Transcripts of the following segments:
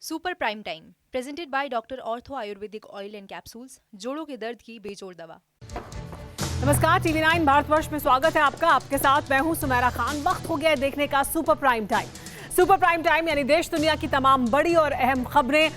Super prime time presented by doctor ortho Ayurvedic oil and capsules, जोड़ों के दर्द की बेजोड़ दवा। नमस्कार, टीवी9 भारतवर्ष में स्वागत है आपका। आपके साथ मैं हूं सुमेरा खान। वक्त हो गया है देखने का super prime time. Super prime time यानी देश दुनिया की तमाम बड़ी और अहम खबरें,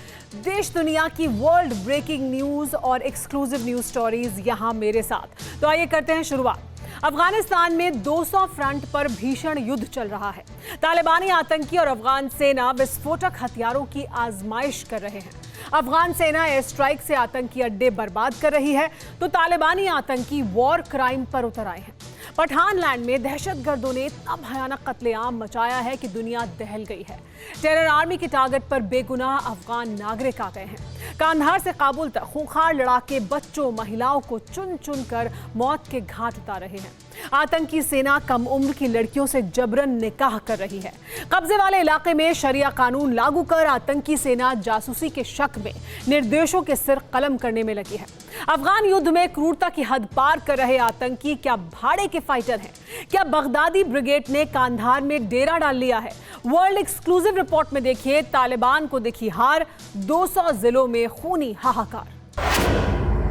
देश दुनिया की वर्ल्ड ब्रेकिंग न्यूज और एक्सक्लूसिव न्यूज स्टोरीज यहां मेरे साथ। तो आइए करते हैं शुरुआत। अफगानिस्तान में 200 फ्रंट पर भीषण युद्ध चल रहा है। तालिबानी आतंकी और अफगान सेना विस्फोटक हथियारों की आजमाइश कर रहे हैं। अफगान सेना एयर स्ट्राइक से आतंकी अड्डे बर्बाद कर रही है, तो तालिबानी आतंकी वॉर क्राइम पर उतर आए हैं। पठान लैंड में दहशतगर्दों ने इतना भयानक कत्लेआम मचाया है कि दुनिया दहल गई है। टेरर आर्मी के टारगेट पर बेगुनाह अफगान नागरिक आ गए हैं। कांधार से काबुल तक खूंखार लड़ाके बच्चों महिलाओं को चुन चुन कर मौत के घाट उतार रहे हैं। आतंकी सेना कम उम्र की लड़कियों से जबरन निकाह कर रही है। कब्जे वाले इलाके में शरिया कानून लागू कर आतंकी सेना जासूसी के शक में निर्दोषों के सिर कलम करने में लगी है। अफगान युद्ध में क्रूरता की हद पार कर रहे आतंकी क्या भाड़े के फाइटर हैं? क्या बगदादी ब्रिगेड ने कांधार में डेरा डाल लिया है? वर्ल्ड एक्सक्लूसिव रिपोर्ट में देखिए, तालिबान को दिखी हार, 200 जिलों में खूनी हाहाकार।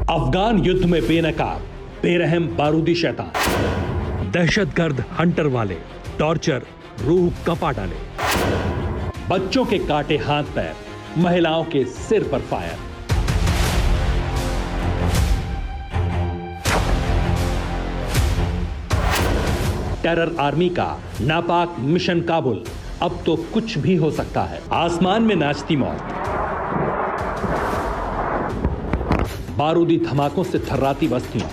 अफगान युद्ध में बेनकाब बेरहम बारूदी शैतान, दहशतगर्द हंटर वाले टॉर्चर रूह कपा डाले, बच्चों के काटे हाथ पैर, महिलाओं के सिर पर फायर। टेरर आर्मी का नापाक मिशन काबुल, अब तो कुछ भी हो सकता है। आसमान में नाचती मौत, बारूदी धमाकों से थर्राती बस्तियां,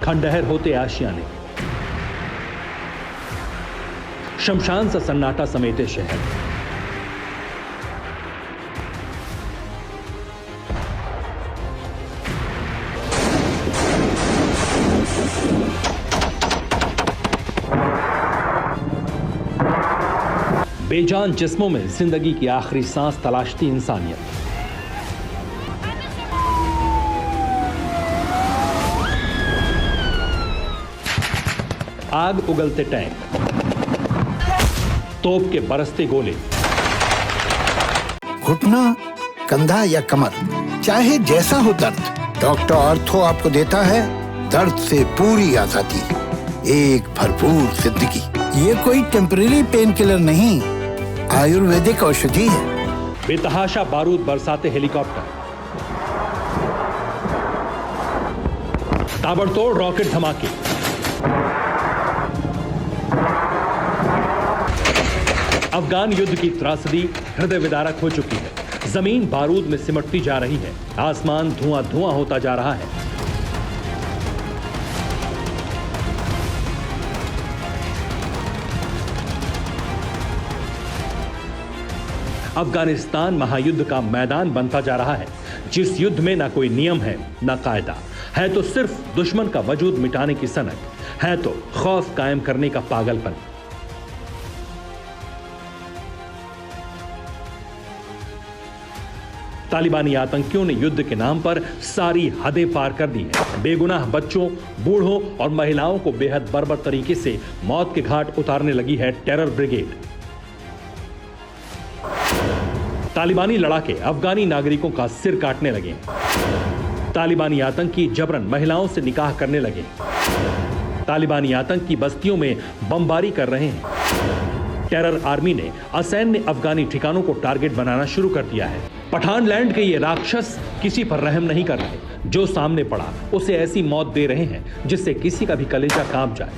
खंडहर होते आशियाने, शमशान सा सन्नाटा समेटे शहर। बेजान जिस्मों में जिंदगी की आखिरी सांस तलाशती इंसानियत। आग उगलते टैंक, तोप के बरसते गोले, घुटना, कंधा या कमर, चाहे जैसा हो दर्द, डॉक्टर ऑर्थो आपको देता है दर्द से पूरी आजादी, एक भरपूर जिंदगी। ये कोई टेम्परेरी पेन किलर नहीं, आयुर्वेदिक औषधि है। बेतहाशा बारूद बरसाते हेलीकॉप्टर, ताबड़तोड़ रॉकेट धमाके, अफगान युद्ध की त्रासदी हृदय विदारक हो चुकी है। जमीन बारूद में सिमटती जा रही है, आसमान धुआं धुआं होता जा रहा है। अफगानिस्तान महायुद्ध का मैदान बनता जा रहा है, जिस युद्ध में ना कोई नियम है ना कायदा है, तो सिर्फ दुश्मन का वजूद मिटाने की सनक है, तो खौफ कायम करने का पागलपन। तालिबानी आतंकियों ने युद्ध के नाम पर सारी हदें पार कर दी हैं। बेगुनाह बच्चों, बूढ़ों और महिलाओं को बेहद बर्बर तरीके से मौत के घाट उतारने लगी है टेरर ब्रिगेड। तालिबानी लड़ाके अफगानी नागरिकों का सिर काटने लगे। तालिबानी आतंकी जबरन महिलाओं से निकाह करने लगे। तालिबानी आतंकी बस्तियों में बमबारी कर रहे हैं। टेरर आर्मी ने असैन्य अफगानी ठिकानों को टारगेट बनाना शुरू कर दिया है। पठान लैंड के ये राक्षस किसी पर रहम नहीं कर रहे, जो सामने पड़ा उसे ऐसी मौत दे रहे हैं जिससे किसी का भी कलेजा कांप जाए।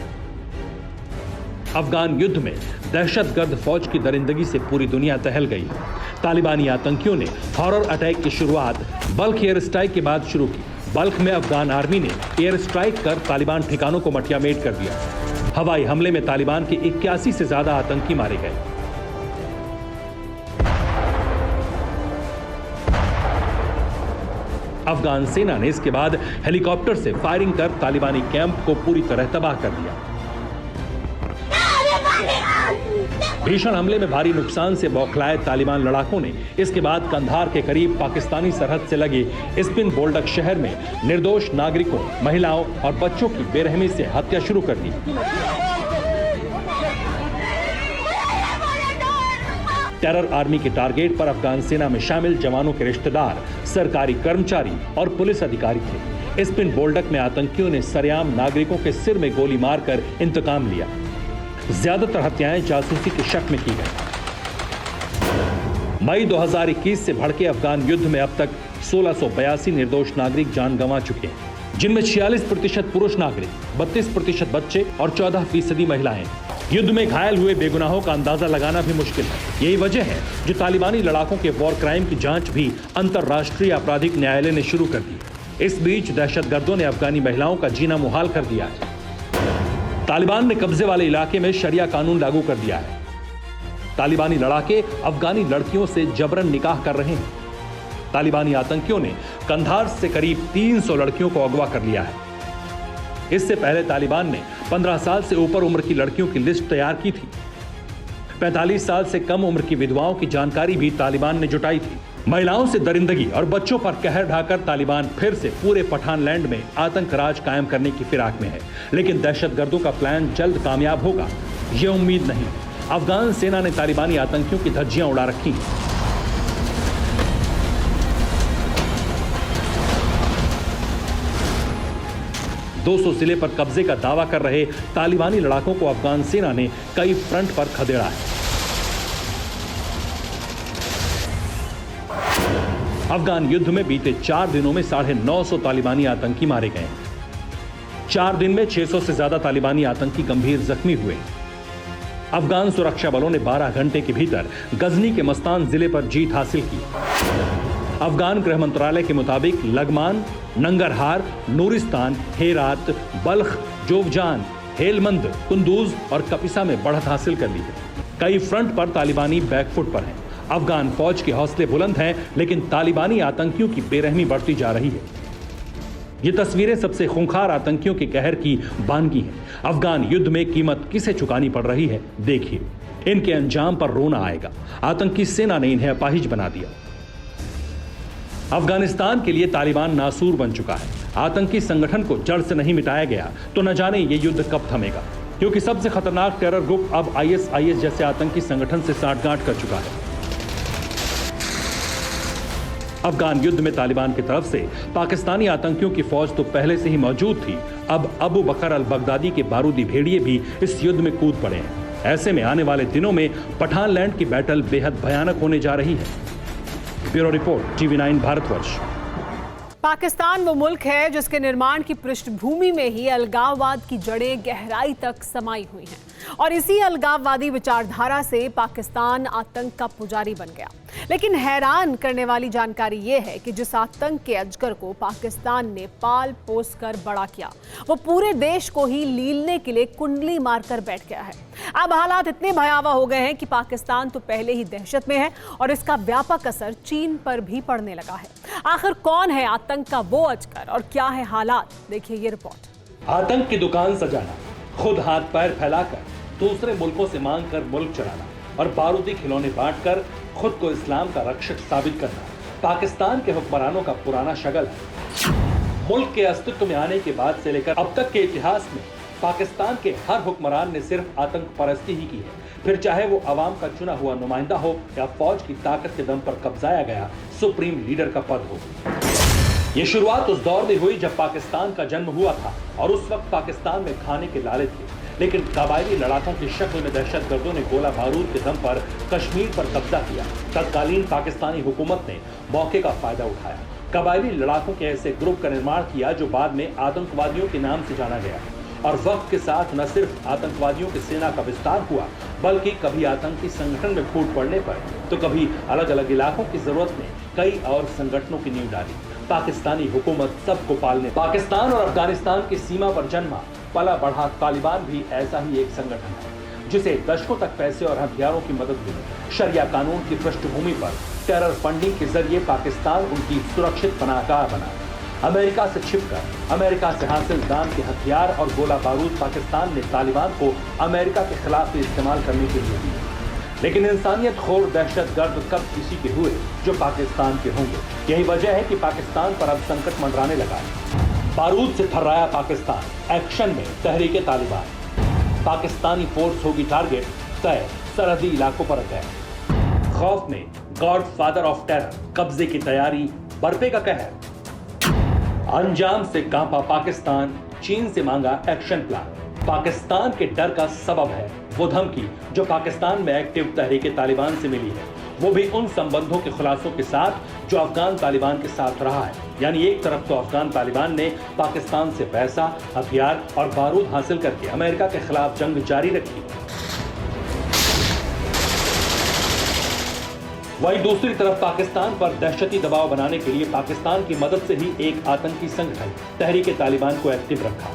अफगान युद्ध में दहशतगर्द फौज की दरिंदगी से पूरी दुनिया दहल गई। तालिबानी आतंकियों ने हॉरर अटैक की शुरुआत बल्क एयर स्ट्राइक के बाद शुरू की। बल्क में अफगान आर्मी ने एयर स्ट्राइक कर तालिबान ठिकानों को मटियामेट कर दिया। हवाई हमले में तालिबान के 81 से ज्यादा आतंकी मारे गए। अफगान सेना ने इसके बाद हेलीकॉप्टर से फायरिंग कर तालिबानी कैंप को पूरी तरह तबाह कर दिया। भीषण हमले में भारी नुकसान से बौखलाए तालिबान लड़ाकों ने इसके बाद कंधार के करीब पाकिस्तानी सरहद से लगे स्पिन बोल्डक शहर में निर्दोष नागरिकों, महिलाओं और बच्चों की बेरहमी से हत्या शुरू कर दी। टेरर आर्मी के टारगेट पर अफगान सेना में शामिल जवानों के रिश्तेदार, सरकारी कर्मचारी और पुलिस अधिकारी थे। स्पिन बोल्डक में आतंकियों ने सरेआम नागरिकों के सिर में गोली मारकर इंतकाम लिया। ज्यादातर हत्याएं जासूसी के शक में की गई। मई 2021 से भड़के अफगान युद्ध में अब तक 1682 निर्दोष नागरिक जान गंवा चुके हैं, जिनमें 46% पुरुष नागरिक, 32% बच्चे और 14% महिलाएं। युद्ध में घायल हुए बेगुनाहों का अंदाजा लगाना भी मुश्किल है। यही वजह है जो तालिबानी लड़ाकों के वॉर क्राइम की जांच भी अंतर्राष्ट्रीय आपराधिक न्यायालय ने शुरू कर दी। इस बीच दहशतगर्दों ने अफगानी महिलाओं का जीना मुहाल कर दिया है। तालिबान ने कब्जे वाले इलाके में शरिया कानून लागू कर दिया है। तालिबानी लड़ाके अफगानी लड़कियों से जबरन निकाह कर रहे हैं। तालिबानी आतंकियों ने कंधार से करीब 300 लड़कियों को अगवा कर लिया है। इससे पहले तालिबान ने 15 साल से ऊपर उम्र की लड़कियों की लिस्ट तैयार की थी। 45 साल से कम उम्र की विधवाओं की जानकारी भी तालिबान ने जुटाई थी। महिलाओं से दरिंदगी और बच्चों पर कहर ढाकर तालिबान फिर से पूरे पठान लैंड में आतंक राज कायम करने की फिराक में है। लेकिन दहशतगर्दों का प्लान जल्द कामयाब होगा, यह उम्मीद नहीं। अफगान सेना ने तालिबानी आतंकियों की धज्जियां उड़ा रखी हैं। 200 जिले पर कब्जे का दावा कर रहे तालिबानी लड़ाकों को अफगान सेना ने कई फ्रंट पर खदेड़ा है। अफगान युद्ध में बीते 4 दिनों में 950 तालिबानी आतंकी मारे गए। 4 दिन में 600 से ज्यादा तालिबानी आतंकी गंभीर जख्मी हुए। अफगान सुरक्षा बलों ने 12 घंटे के भीतर गजनी के मस्तान जिले पर जीत हासिल की। अफगान गृह मंत्रालय के मुताबिक लगमान, नंगरहार, नूरिस्तान, हेरात, बल्ख, जोवजान, हेलमंद, कुंदूज और कपिसा में बढ़त हासिल कर ली है। कई फ्रंट पर तालिबानी बैकफुट पर हैं। अफगान फौज के हौसले बुलंद हैं, लेकिन तालिबानी आतंकियों की बेरहमी बढ़ती जा रही है। ये तस्वीरें सबसे खूंखार आतंकियों के कहर की बानगी हैं। अफगान युद्ध में कीमत किसे चुकानी पड़ रही है, देखिए। इनके अंजाम पर रोना आएगा। आतंकी सेना ने इन्हें अपाहिज बना दिया। अफगानिस्तान के लिए तालिबान नासूर बन चुका है। आतंकी संगठन को जड़ से नहीं मिटाया गया तो न जाने ये युद्ध कब थमेगा, क्योंकि सबसे खतरनाक टेरर ग्रुप अब ISIS जैसे आतंकी संगठन से साठगांठ कर चुका है। अफगान युद्ध में तालिबान की तरफ से पाकिस्तानी आतंकियों की फौज तो पहले से ही मौजूद थी। अब अबू बकर अल बगदादी के बारूदी भेड़िए भी इस युद्ध में कूद पड़े हैं। ऐसे में आने वाले दिनों में पठान लैंड की बैटल बेहद भयानक होने जा रही है। Bureau report, TV9 Bharatvarsh. Pakistan वो मुल्क है जिसके निर्माण की पृष्ठभूमि में ही अलगाववाद की जड़ें गहराई तक समाई हुई हैं और इसी अलगाववादी विचारधारा से पाकिस्तान आतंक का पुजारी बन गया। लेकिन हैरान करने वाली जानकारी ये है कि जिस आतंक के अजगर को पाकिस्तान ने पाल पोस कर बड़ा किया, वो पूरे देश को ही लीलने के लिए कुंडली मारकर बैठ गया है। अब हालात इतने भयावह हो गए हैं कि पाकिस्तान तो पहले ही दहशत में है और इसका व्यापक असर चीन पर भी पड़ने लगा है। आखिर कौन है आतंक का वो अजगर और क्या है हालात, देखिए ये रिपोर्ट। आतंक की दुकान सजाना, खुद हाथ पैर फैलाकर दूसरे मुल्कों से मांग कर मुल्क चलाना और बारूदी खिलौने बांटकर खुद को इस्लाम का रक्षक साबित करना पाकिस्तान के हुक्मरानों का पुराना शगल है। मुल्क के अस्तित्व में आने के बाद से लेकर अब तक के इतिहास में पाकिस्तान के हर हुक्मरान ने सिर्फ आतंक परस्ती ही की है, फिर चाहे वो अवाम का चुना हुआ नुमाइंदा हो या फौज की ताकत के दम पर कब्जाया गया सुप्रीम लीडर का पद हो। ये शुरुआत उस दौर में हुई जब पाकिस्तान का जन्म हुआ था और उस वक्त पाकिस्तान में खाने के लाले थे, लेकिन कबायली लड़ाकों की शक्ल में दहशतगर्दों ने गोला बारूद के दम पर कश्मीर पर कब्जा किया। तत्कालीन पाकिस्तानी हुकूमत ने मौके का फायदा उठाया, कबायली लड़ाकों के ऐसे ग्रुप का निर्माण किया जो बाद में आतंकवादियों के नाम से जाना गया। और वक्त के साथ न सिर्फ आतंकवादियों की सेना का विस्तार हुआ, बल्कि कभी आतंकी संगठन में फूट पड़ने पर तो कभी अलग अलग इलाकों की जरूरत में कई और संगठनों की नींव डाली। पाकिस्तानी हुकूमत सबको पालने। पाकिस्तान और अफगानिस्तान की सीमा पर जन्मा पला बढ़ा तालिबान भी ऐसा ही एक संगठन है, जिसे दशकों तक पैसे और हथियारों की मदद मिली। शरिया कानून की पृष्ठभूमि पर टेरर फंडिंग के जरिए पाकिस्तान उनकी सुरक्षित पनाहगाह बना। अमेरिका से छिपकर, अमेरिका से हासिल दाम के हथियार और गोला बारूद पाकिस्तान ने तालिबान को अमेरिका के खिलाफ इस्तेमाल करने के लिए दिए। लेकिन इंसानियत खोर दहशतगर्द कब किसी के हुए जो पाकिस्तान के होंगे। यही वजह है कि पाकिस्तान पर अब संकट मंडराने लगा है। बारूद से थर्राया पाकिस्तान, एक्शन में तहरीके तालिबान। पाकिस्तानी फोर्स होगी टारगेट, तय सरहदी इलाकों पर अटैक। खौफ में गॉड फादर ऑफ टेरर, कब्जे की तैयारी, बरपे का कहर। अंजाम से कांपा पाकिस्तान, चीन से मांगा एक्शन प्लान। पाकिस्तान के डर का सबब है वो धमकी जो पाकिस्तान में एक्टिव तहरीके तालिबान से मिली है, वो भी उन संबंधों के खुलासों के साथ जो अफगान तालिबान के साथ रहा है। यानी एक तरफ तो अफगान तालिबान ने पाकिस्तान से पैसा, हथियार और बारूद हासिल करके अमेरिका के खिलाफ जंग जारी रखी, वहीं दूसरी तरफ पाकिस्तान पर दहशती दबाव बनाने के लिए पाकिस्तान की मदद से ही एक आतंकी संगठन तहरीके तालिबान को एक्टिव रखा।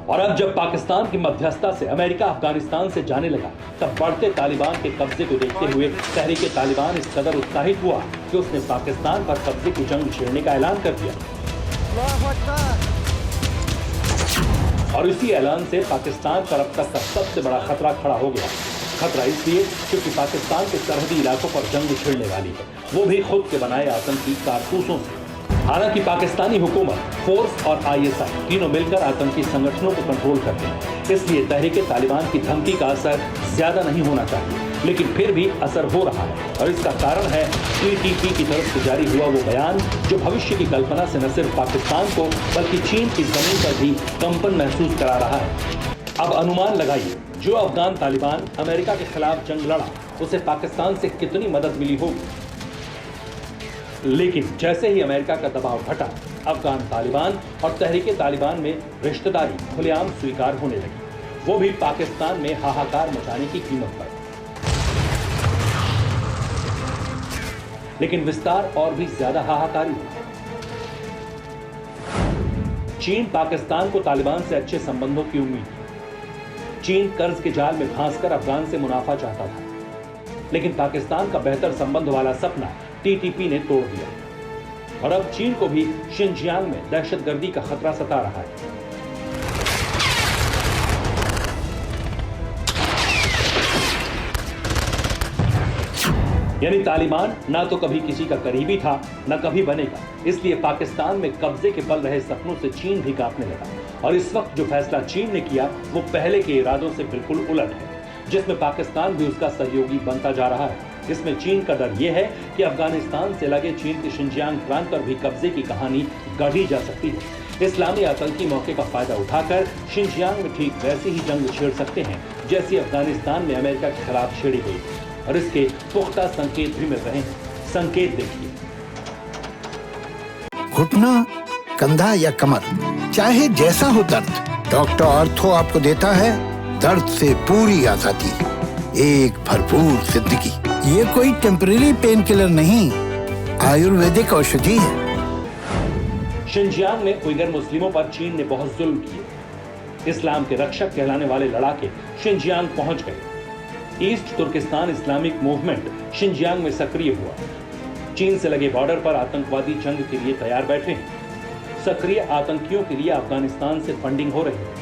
और अब जब पाकिस्तान की मध्यस्थता से अमेरिका अफगानिस्तान से जाने लगा, तब बढ़ते तालिबान के कब्जे को देखते हुए तहरीके तालिबान इस कदर उत्साहित हुआ कि उसने पाकिस्तान पर कब्जे की जंग छेड़ने का ऐलान कर दिया। और इसी ऐलान से पाकिस्तान पर अब तक का सबसे बड़ा खतरा खड़ा हो गया। खतरा इसलिए क्योंकि पाकिस्तान के सरहदी इलाकों पर जंग छिड़ने वाली है, वो भी खुद के बनाए आतंकी कारतूसों से। हालांकि पाकिस्तानी हुकूमत, फोर्स और ISI तीनों मिलकर आतंकी संगठनों को कंट्रोल करते हैं, इसलिए तहरीके तालिबान की धमकी का असर ज्यादा नहीं होना चाहिए, लेकिन फिर भी असर हो रहा है। और इसका कारण है TTP की तरफ से जारी हुआ वो बयान जो भविष्य की कल्पना से न सिर्फ पाकिस्तान को बल्कि चीन की जमीन पर भी कंपन महसूस करा रहा है। अब अनुमान लगाइए, जो अफगान तालिबान अमेरिका के खिलाफ जंग लड़ा, उसे पाकिस्तान से कितनी मदद मिली होगी। लेकिन जैसे ही अमेरिका का दबाव घटा, अफगान तालिबान और तहरीके तालिबान में रिश्तेदारी खुलेआम स्वीकार होने लगी, वो भी पाकिस्तान में हाहाकार मचाने की कीमत पर। लेकिन विस्तार और भी ज्यादा हाहाकारी हुआ। चीन पाकिस्तान को तालिबान से अच्छे संबंधों की उम्मीद थी। चीन कर्ज के जाल में फंसकर अफगान से मुनाफा चाहता था, लेकिन पाकिस्तान का बेहतर संबंध वाला सपना TTP ने तोड़ दिया। और अब चीन को भी शिनजियांग में दहशतगर्दी का खतरा सता रहा है। यानी तालिबान ना तो कभी किसी का करीबी था, ना कभी बनेगा, इसलिए पाकिस्तान में कब्जे के पल रहे सपनों से चीन भी कांपने लगा। और इस वक्त जो फैसला चीन ने किया वो पहले के इरादों से बिल्कुल उलट है, जिसमें पाकिस्तान भी उसका सहयोगी बनता जा रहा है। इसमें चीन का डर यह है कि अफगानिस्तान से लगे चीन के शिनजियांग प्रांत पर भी कब्जे की कहानी गढ़ी जा सकती है। इस्लामी आतंकी मौके का फायदा उठाकर शिनजियांग में ठीक वैसी ही जंग छेड़ सकते हैं जैसी अफगानिस्तान में अमेरिका के खिलाफ छेड़ी गई, और इसके पुख्ता संकेत भी मिल रहे हैं। संकेत देखिए। घुटना, कंधा या कमर, चाहे जैसा हो दर्द, डॉक्टर ऑर्थो आपको देता है दर्द से पूरी आजादी, एक भरपूर जिंदगी। ये कोई टेम्परेरी पेन किलर नहीं, आयुर्वेदिक औषधि है। शिनजियांग में उइगर मुस्लिमों पर चीन ने बहुत जुल्म किए। इस्लाम के रक्षक कहलाने वाले लड़ाके शिनजियांग पहुंच गए। East Turkistan Islamic Movement Xinjiang में सक्रिय हुआ। चीन से लगे बॉर्डर पर आतंकवादी जंग के लिए तैयार बैठे हैं। सक्रिय आतंकियों के लिए अफगानिस्तान से फंडिंग हो रही है।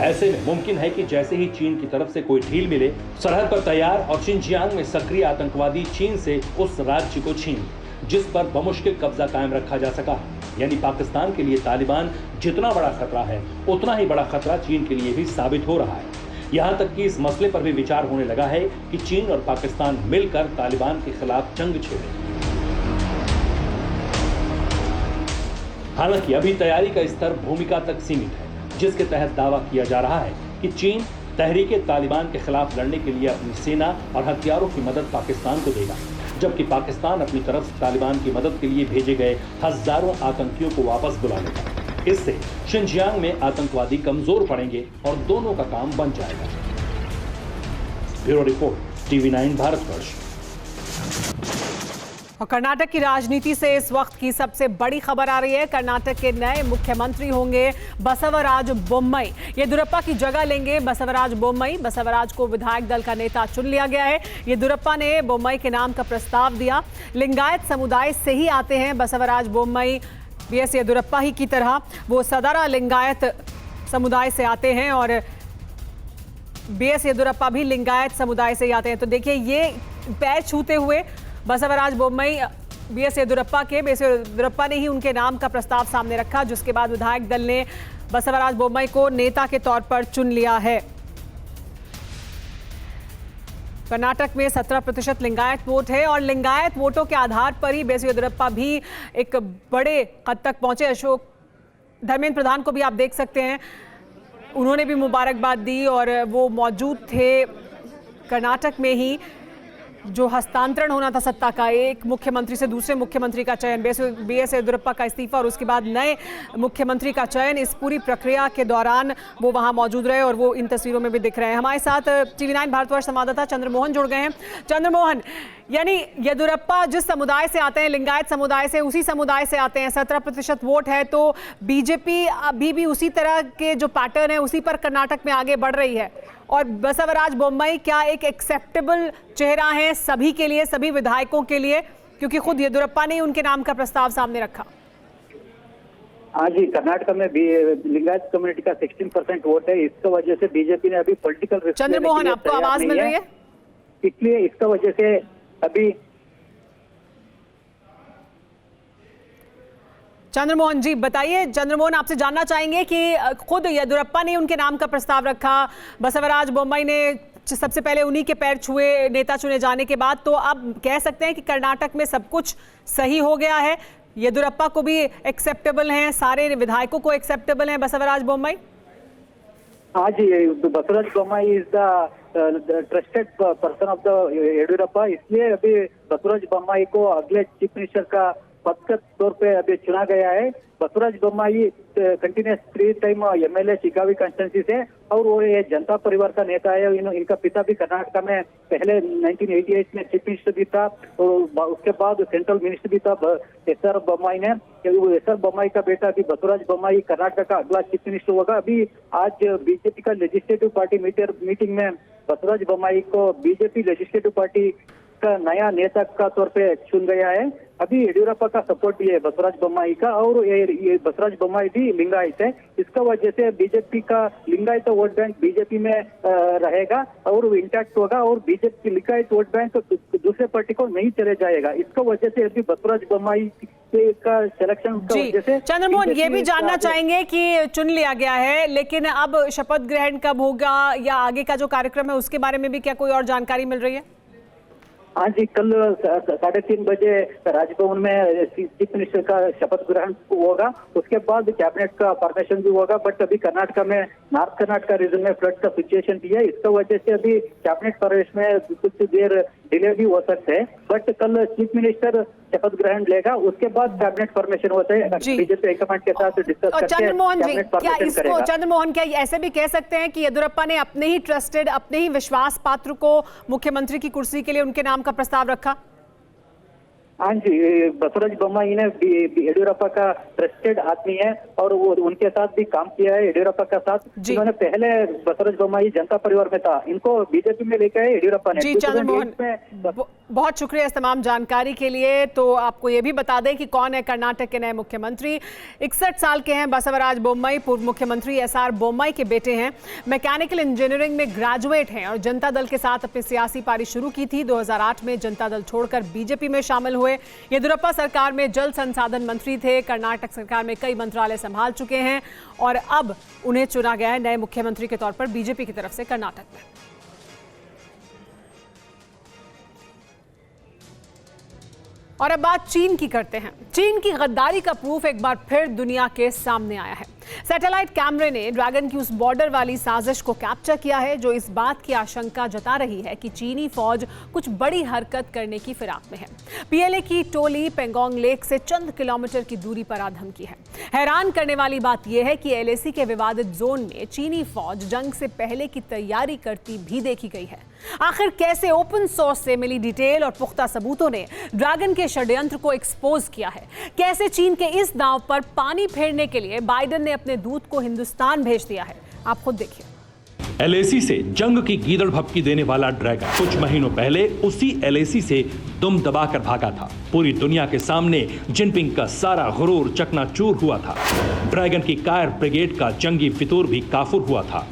ऐसे में मुमकिन है कि जैसे ही चीन की तरफ से कोई ढील मिले, सरहद पर तैयार और शिनजियांग में सक्रिय आतंकवादी चीन से उस राज्य को छीन जिस पर बमुश्किल कब्जा कायम रखा जा सका। यानी पाकिस्तान के लिए तालिबान जितना बड़ा खतरा है, उतना ही बड़ा खतरा चीन के लिए भी साबित हो रहा है। यहाँ तक कि इस मसले पर भी विचार होने लगा है कि चीन और पाकिस्तान मिलकर तालिबान के खिलाफ जंग छेड़े। हालांकि अभी तैयारी का स्तर भूमिका तक सीमित है, जिसके तहत दावा किया जा रहा है कि चीन तहरीके तालिबान के खिलाफ लड़ने के लिए अपनी सेना और हथियारों की मदद पाकिस्तान को देगा, जबकि पाकिस्तान अपनी तरफ से तालिबान की मदद के लिए भेजे गए हजारों आतंकियों को वापस बुला लेगा। इससे शिनजियांग में आतंकवादी कमजोर पड़ेंगे और दोनों का काम बन जाएगा। Bureau report, TV9 Bharatvarsh. और कर्नाटक की राजनीति से इस वक्त की सबसे बड़ी खबर आ रही है। कर्नाटक के नए मुख्यमंत्री होंगे बसवराज बोम्मई। येदियुरप्पा की जगह लेंगे बसवराज बोम्मई। बसवराज को विधायक दल का नेता चुन लिया गया है। येदियुरप्पा ने बोम्मई के नाम का प्रस्ताव दिया। लिंगायत समुदाय से ही आते हैं बसवराज बोम्मई। बीएस येदियुरप्पा ही की तरह वो सदारा लिंगायत समुदाय से आते हैं और बीएस येदियुरप्पा भी लिंगायत समुदाय से ही आते हैं। तो देखिए, ये पैर छूते हुए बसवराज बोम्मई बीएस येदियुरप्पा के, बीएस येदियुरप्पा ने ही उनके नाम का प्रस्ताव सामने रखा, जिसके बाद विधायक दल ने बसवराज बोम्मई को नेता के तौर पर चुन लिया है। कर्नाटक में 17% लिंगायत वोट है और लिंगायत वोटों के आधार पर ही बीएस येदियुरप्पा भी एक बड़े कद तक पहुंचे। अशोक धर्मेंद्र प्रधान को भी आप देख सकते हैं, उन्होंने भी मुबारकबाद दी और वो मौजूद थे कर्नाटक में ही जो हस्तांतरण होना था सत्ता का, एक मुख्यमंत्री से दूसरे मुख्यमंत्री का चयन, बीएस येदियुरप्पा का इस्तीफा और उसके बाद नए मुख्यमंत्री का चयन, इस पूरी प्रक्रिया के दौरान वो वहां मौजूद रहे और वो इन तस्वीरों में भी दिख रहे हैं। हमारे साथ TV9 भारतवर्ष संवाददाता चंद्रमोहन जुड़ गए हैं। चंद्रमोहन, यानी येदियुरप्पा जिस समुदाय से आते हैं, लिंगायत समुदाय से, उसी समुदाय से आते हैं, 17% वोट है, तो बीजेपी अभी भी उसी तरह के जो पैटर्न है उसी पर कर्नाटक में आगे बढ़ रही है। और बसवराज बोम्मई क्या एक एक्सेप्टेबल चेहरा है सभी के लिए, सभी विधायकों के लिए, क्योंकि खुद येदियुरप्पा ने उनके नाम का प्रस्ताव सामने रखा? हाँ जी, कर्नाटक में लिंगायत कम्युनिटी का 16% वोट है। इसका वजह से बीजेपी ने अभी पॉलिटिकल चंद्रमोहन, आपको आवाज मिल रही है? इसलिए इसका वजह से अभी चंद्रमोहन जी बताइए। चंद्रमोहन, आपसे जानना चाहेंगे कि खुद येदियुरप्पा ने उनके नाम का प्रस्ताव रखा, बसवराज बोम्मई ने सबसे पहले उन्हीं के पैर छुए नेता चुने जाने के बाद, तो अब कह सकते हैं कि कर्नाटक में सब कुछ सही हो गया है, येदियुरप्पा को भी एक्सेप्टेबल हैं, सारे विधायकों को एक्सेप्टेबल हैं बसवराज बोम्मई? हाँ जी, Basavaraj Bommai is the trusted person of the Yediyurappa, इसलिए अभी बसवराज बोम्मई को अगले चीफ मिनिस्टर का पद के तौर पे अभी चुना गया है। Basavaraj Bommai continuous 3 time MLA Shiggaon constituency से और वो ये जनता परिवार का नेता है। इनका पिता भी कर्नाटक में पहले 1988 में चीफ मिनिस्टर भी था और उसके बाद सेंट्रल मिनिस्टर भी था SR बोम्मई ने। SR बोम्मई का बेटा अभी बसवराज बोम्मई कर्नाटक का अगला चीफ मिनिस्टर होगा। अभी आज बीजेपी का लेजिस्लेटिव पार्टी मीटिंग में बसवराज बोम्मई को बीजेपी लेजिस्लेटिव पार्टी का नया नेता का तौर पे चुन गया है। अभी येदियुरप्पा का सपोर्ट भी है बसवराज बोम्मई का और ये बसवराज बोम्मई भी लिंगायत है। इसका वजह से बीजेपी का लिंगायत वोट बैंक बीजेपी में रहेगा और वो इंटैक्ट होगा और बीजेपी लिंगायत वोट बैंक दूसरे पार्टी को नहीं चले जाएगा। इसका वजह से अभी बसवराज बोम्मई का सिलेक्शन का वजह से। चंद्रमोहन, ये भी जानना चाहेंगे कि चुन लिया गया है, लेकिन अब शपथ ग्रहण कब होगा या आगे का जो कार्यक्रम है उसके बारे में भी क्या कोई और जानकारी मिल रही है? हाँ जी, कल 3:30 बजे राजभवन में चीफ मिनिस्टर का शपथ ग्रहण होगा, उसके बाद कैबिनेट का फॉर्मेशन भी होगा। बट अभी कर्नाटक में, नॉर्थ कर्नाटक रीजन में फ्लड का सिचुएशन भी है, इसका वजह से अभी कैबिनेट फॉर्मेशन में कुछ देर डिले भी हो सकता है। बट कल चीफ मिनिस्टर शपथ ग्रहण लेगा, उसके बाद कैबिनेट फॉर्मेशन होता है, बीजेपी हाईकमांड के साथ डिस्कस करके चंद्रमोहन जी, क्या इसको चंद्रमोहन क्या ऐसे भी कह सकते हैं कि येदियुरप्पा ने अपने ही ट्रस्टेड, अपने ही विश्वास पात्र को मुख्यमंत्री की कुर्सी के लिए उनके नाम का प्रस्ताव रखा? हाँ जी, बसवराज बोम्मई ने येदियुरप्पा का ट्रस्टेड आदमी है और वो उनके साथ भी काम किया है येदियुरप्पा का साथ। इन्होंने पहले बसवराज बोम्मई जनता परिवार में था, इनको बीजेपी में लेकर येदियुरप्पा ने। जी चंद्रमोहन, बहुत शुक्रिया इस तमाम जानकारी के लिए। तो आपको ये भी बता दें कि कौन है कर्नाटक के नए मुख्यमंत्री। 61 साल के हैं बसवराज बोम्मई, पूर्व मुख्यमंत्री SR बोम्मई के बेटे हैं। मैकेनिकल इंजीनियरिंग में ग्रेजुएट हैं और जनता दल के साथ अपनी सियासी पारी शुरू की थी। 2008 में जनता दल छोड़कर बीजेपी में शामिल हुए। येदियुरप्पा सरकार में जल संसाधन मंत्री थे, कर्नाटक सरकार में कई मंत्रालय संभाल चुके हैं और अब उन्हें चुना गया है नए मुख्यमंत्री के तौर पर बीजेपी की तरफ से कर्नाटक में। और अब बात चीन की करते हैं। चीन की गद्दारी का प्रूफ एक बार फिर दुनिया के सामने आया है। सैटेलाइट कैमरे ने ड्रैगन की उस बॉर्डर वाली साजिश को कैप्चर किया है जो इस बात की आशंका जता रही है कि चीनी फौज कुछ बड़ी हरकत करने की फिराक में है। पीएलए की टोली पेंगोंग लेक से चंद किलोमीटर की दूरी पर आधमकी है। हैरान करने वाली बात यह है कि एलएसी के विवादित जोन में चीनी फौज जंग से पहले की तैयारी करती भी देखी गई है। आखिर कैसे ओपन सोर्स से मिली डिटेल और पुख्ता सबूतों ने ड्रैगन के षड्यंत्र को एक्सपोज किया है? कैसे चीन के इस दांव पर पानी फेरने के लिए बाइडेन ने अपने दूत को हिंदुस्तान भेज दिया है? आप खुद देखिए। एलएसी से जंग की गीदड़ भपकी देने वाला ड्रैगन कुछ महीनों पहले उसी एलएसी से दुम दबाकर भागा था। पूरी दुनिया के सामने जिनपिंग का सारा गुरूर चकनाचूर हुआ था। ड्रैगन की कायर ब्रिगेड का जंगी फितूर भी काफुर हुआ था।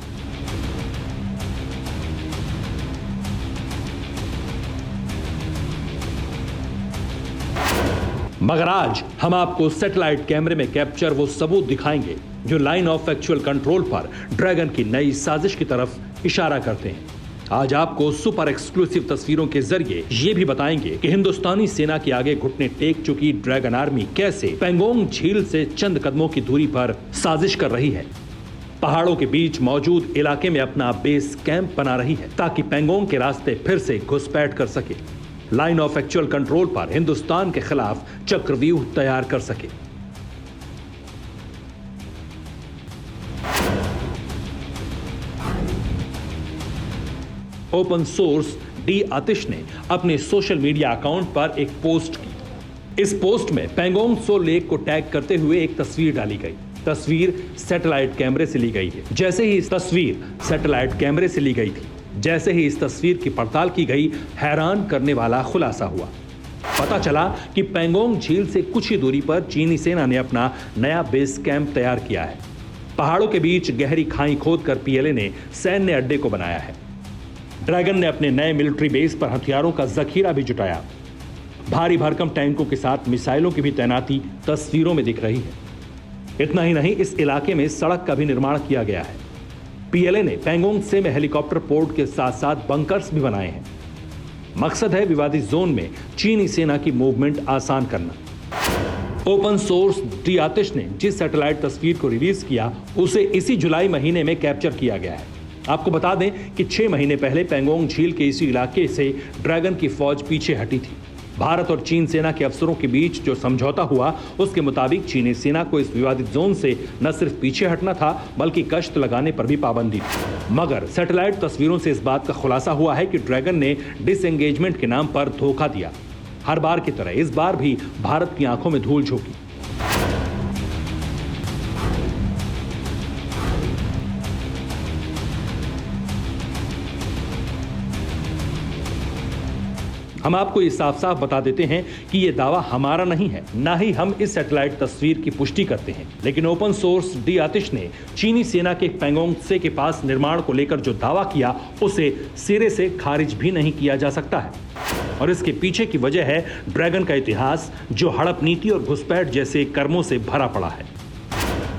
मगर आज हम आपको सैटेलाइट कैमरे में कैप्चर वो सबूत दिखाएंगे जो लाइन ऑफ एक्चुअल कंट्रोल पर ड्रैगन की नई साजिश की तरफ इशारा करते हैं। आज आपको सुपर एक्सक्लूसिव तस्वीरों के जरिए ये भी बताएंगे कि हिंदुस्तानी सेना के आगे घुटने टेक चुकी ड्रैगन आर्मी कैसे पेंगोंग झील से चंद कदमों की दूरी पर साजिश कर रही है। पहाड़ों के बीच मौजूद इलाके में अपना बेस कैंप बना रही है ताकि पेंगोंग के रास्ते फिर से घुसपैठ कर सके, लाइन ऑफ एक्चुअल कंट्रोल पर हिंदुस्तान के खिलाफ चक्रव्यूह तैयार कर सके। ओपन सोर्स डी आतिश ने अपने सोशल मीडिया अकाउंट पर एक पोस्ट की। इस पोस्ट में पेंगोंग सो लेक को टैग करते हुए एक तस्वीर डाली गई। तस्वीर सैटेलाइट कैमरे से ली गई है। जैसे ही इस तस्वीर सैटेलाइट कैमरे से ली गई थी, जैसे ही इस तस्वीर की पड़ताल की गई, हैरान करने वाला खुलासा हुआ। पता चला कि पेंगोंग झील से कुछ ही दूरी पर चीनी सेना ने अपना नया बेस कैंप तैयार किया है। पहाड़ों के बीच गहरी खाई खोदकर पीएलए ने सैन्य अड्डे को बनाया है। ड्रैगन ने अपने नए मिलिट्री बेस पर हथियारों का जखीरा भी जुटाया। भारी भरकम टैंकों के साथ मिसाइलों की भी तैनाती तस्वीरों में दिख रही है। इतना ही नहीं, इस इलाके में सड़क का भी निर्माण किया गया है। पीएलए ने पेंगोंग से में हेलीकॉप्टर पोर्ट के साथ साथ बंकर्स भी बनाए हैं। मकसद है विवादित जोन में चीनी सेना की मूवमेंट आसान करना। ओपन सोर्स डी आतिश ने जिस सैटेलाइट तस्वीर को रिलीज किया उसे इसी जुलाई महीने में कैप्चर किया गया है। आपको बता दें कि 6 महीने पहले पेंगोंग झील के इसी इलाके से ड्रैगन की फौज पीछे हटी थी। भारत और चीन सेना के अफसरों के बीच जो समझौता हुआ उसके मुताबिक चीनी सेना को इस विवादित जोन से न सिर्फ पीछे हटना था बल्कि गश्त लगाने पर भी पाबंदी थी। मगर सैटेलाइट तस्वीरों से इस बात का खुलासा हुआ है कि ड्रैगन ने डिसएंगेजमेंट के नाम पर धोखा दिया। हर बार की तरह इस बार भी भारत की आंखों में धूल झोंकी। हम आपको ये साफ साफ बता देते हैं कि ये दावा हमारा नहीं है, ना ही हम इस सैटेलाइट तस्वीर की पुष्टि करते हैं। लेकिन ओपन सोर्स डी आतिश ने चीनी सेना के पेंगोंग से के पास निर्माण को लेकर जो दावा किया उसे सिरे से खारिज भी नहीं किया जा सकता है। और इसके पीछे की वजह है ड्रैगन का इतिहास जो हड़प नीति और घुसपैठ जैसे कर्मों से भरा पड़ा है।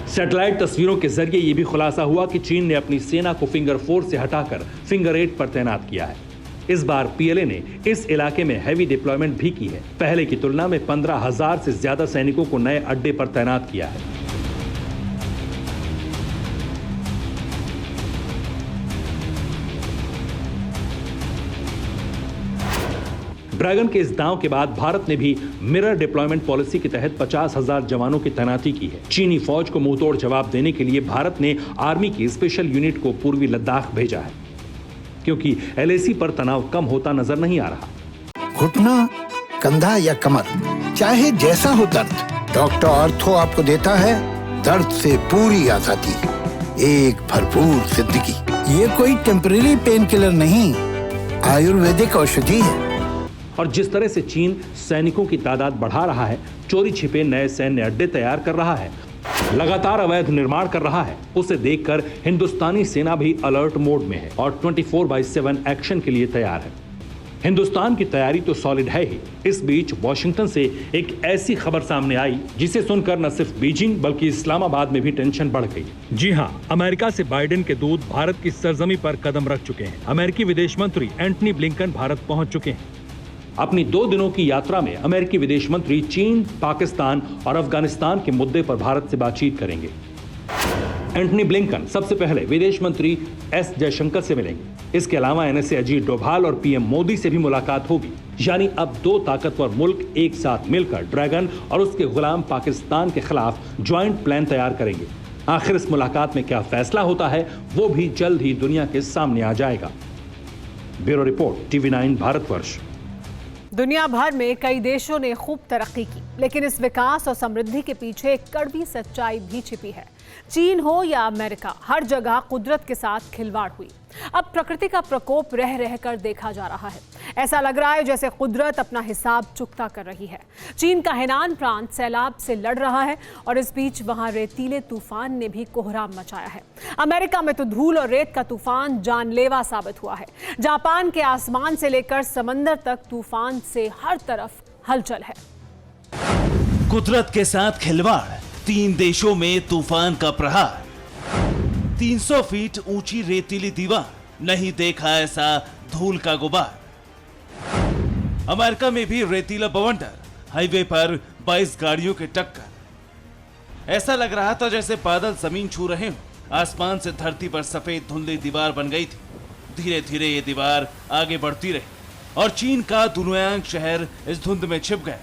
सैटेलाइट तस्वीरों के जरिए यह भी खुलासा हुआ कि चीन ने अपनी सेना को फिंगर 4 से हटाकर फिंगर 8 पर तैनात किया है। इस बार पीएलए ने इस इलाके में हैवी डिप्लॉयमेंट भी की है। पहले की तुलना में 15,000 से ज्यादा सैनिकों को नए अड्डे पर तैनात किया है। ड्रैगन के इस दांव के बाद भारत ने भी मिरर डिप्लॉयमेंट पॉलिसी के तहत 50,000 जवानों की तैनाती की है। चीनी फौज को मुंहतोड़ जवाब देने के लिए भारत ने आर्मी की स्पेशल यूनिट को पूर्वी लद्दाख भेजा है, क्योंकि एलएसी पर तनाव कम होता नजर नहीं आ रहा। घुटना, कंधा या कमर, चाहे जैसा हो दर्द, डॉक्टर ऑर्थो आपको देता है दर्द से पूरी आजादी, एक भरपूर जिंदगी। ये कोई टेम्परेरी पेन किलर नहीं, आयुर्वेदिक औषधि है। और जिस तरह से चीन सैनिकों की तादाद बढ़ा रहा है, चोरी छिपे नए सैन्य अड्डे तैयार कर रहा है, लगातार अवैध निर्माण कर रहा है, उसे देखकर हिंदुस्तानी सेना भी अलर्ट मोड में है और 24/7 एक्शन के लिए तैयार है। हिंदुस्तान की तैयारी तो सॉलिड है ही। इस बीच वॉशिंगटन से एक ऐसी खबर सामने आई जिसे सुनकर न सिर्फ बीजिंग बल्कि इस्लामाबाद में भी टेंशन बढ़ गई। जी हां, अमेरिका से बाइडेन के दूत भारत की सरजमी पर कदम रख चुके हैं। अमेरिकी विदेश मंत्री एंटनी ब्लिंकन भारत पहुंच चुके हैं। अपनी 2 दिनों की यात्रा में अमेरिकी विदेश मंत्री चीन, पाकिस्तान और अफगानिस्तान के मुद्दे पर भारत से बातचीत करेंगे। एंटनी ब्लिंकन सबसे पहले विदेश मंत्री एस जयशंकर से मिलेंगे। इसके अलावा एनएसए अजीत डोभाल और पीएम मोदी से भी मुलाकात होगी। यानी अब दो ताकतवर मुल्क एक साथ मिलकर ड्रैगन और उसके गुलाम पाकिस्तान के खिलाफ ज्वाइंट प्लान तैयार करेंगे। आखिर इस मुलाकात में क्या फैसला होता है वो भी जल्द ही दुनिया के सामने आ जाएगा। Bureau report, TV9 Bharatvarsh. दुनिया भर में कई देशों ने खूब तरक्की की, लेकिन इस विकास और समृद्धि के पीछे एक कड़वी सच्चाई भी छिपी है। चीन हो या अमेरिका, हर जगह कुदरत के साथ खिलवाड़ हुई। अब प्रकृति का प्रकोप रह रहकर देखा जा रहा है। ऐसा लग रहा है जैसे कुदरत अपना हिसाब चुकता कर रही है। चीन का हेनान प्रांत सैलाब से लड़ रहा है और इस बीच वहां रेतीले तूफान ने भी कोहराम मचाया है। अमेरिका में तो धूल और रेत का तूफान जानलेवा साबित हुआ है। जापान के आसमान से लेकर समंदर तक तूफान से हर तरफ हलचल है। कुदरत के साथ खिलवाड़, 3 देशों में तूफान का प्रहार। 300 फीट ऊंची रेतीली दीवार, नहीं देखा ऐसा धूल का गुबार। अमेरिका में भी रेतीला बवंडर, हाईवे पर 22 गाड़ियों की टक्कर। ऐसा लग रहा था जैसे बादल जमीन छू रहे हो। आसमान से धरती पर सफेद धुंधली दीवार बन गई थी। धीरे धीरे ये दीवार आगे बढ़ती रही और चीन का दुनुयांग शहर इस धुंध में छिप गया।